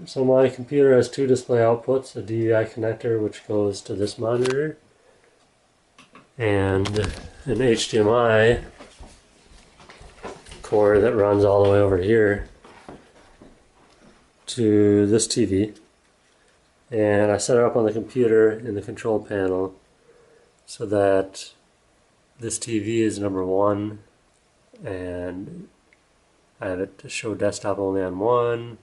So my computer has two display outputs, a DVI connector which goes to this monitor, and an HDMI cord that runs all the way over here to this TV. And I set it up on the computer in the control panel so that this TV is number one, and I have it to show desktop only on one,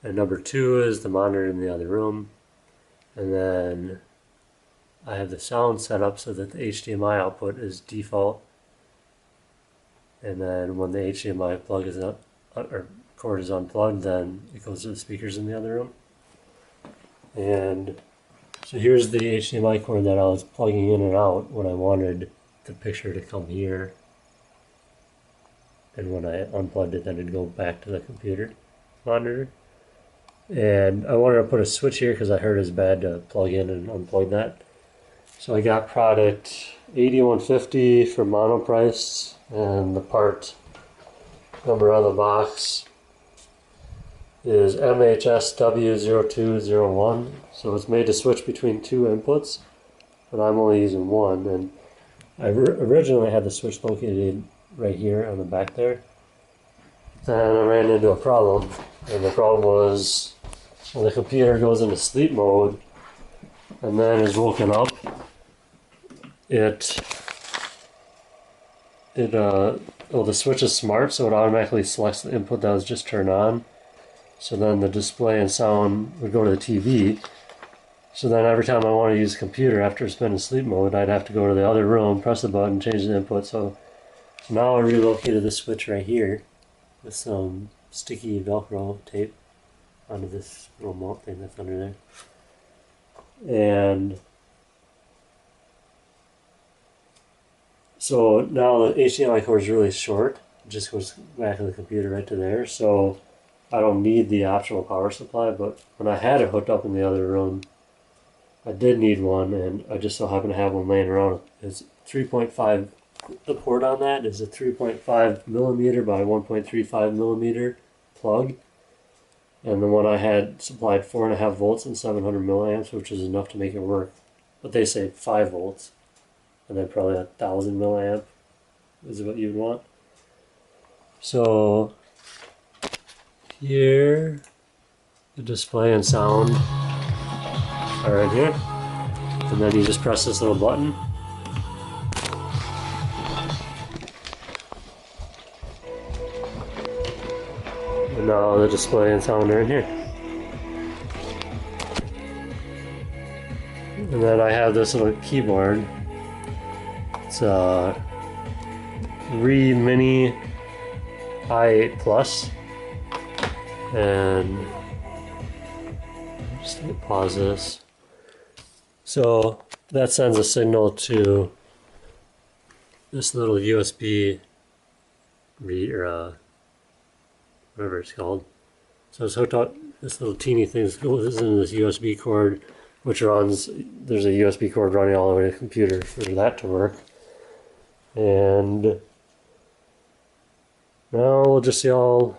and number two is the monitor in the other room. And then I have the sound set up so that the HDMI output is default, and then when the HDMI plug is up, or cord is unplugged, then it goes to the speakers in the other room. And so here's the HDMI cord that I was plugging in and out when I wanted the picture to come here, and when I unplugged it, then it'd go back to the computer monitor. And I wanted to put a switch here because I heard it's bad to plug in and unplug that. So I got product 8150 from Monoprice, and the part number on the box is MHSW0201. So it's made to switch between two inputs, but I'm only using one. And I originally had the switch located right here on the back there. Then I ran into a problem, and the problem was when the computer goes into sleep mode and then is woken up, the switch is smart, so it automatically selects the input that was just turned on. So then the display and sound would go to the TV. So then every time I want to use the computer after it's been in sleep mode, I'd have to go to the other room, press the button, change the input. So now I relocated the switch right here with some sticky Velcro tape onto this little mount thing that's under there. And so now the HDMI cord is really short. It just goes back to the computer right to there. So I don't need the optional power supply, but when I had it hooked up in the other room, I did need one, and I just so happen to have one laying around. It's 3.5. The port on that is a 3.5 millimeter by 1.35 millimeter plug, and the one I had supplied 4.5 volts and 700 milliamps, which is enough to make it work. But they say 5 volts, and then probably 1,000 milliamp is what you'd want. So here, the display and sound are right here, and then you just press this little button. And now the display and sound are in here. And then I have this little keyboard. It's a Re Mini i8 Plus. And just pause this. So that sends a signal to this little USB read, or whatever it's called. So it's hooked up, this little teeny thing goes into this USB cord, which runs, there's a USB cord running all the way to the computer for that to work. And now we'll just see how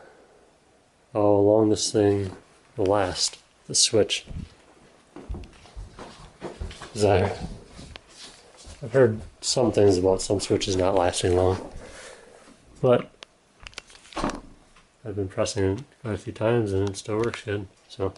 long this thing will last, the switch. I've heard some things about some switches not lasting long, but I've been pressing it quite a few times and it still works good. So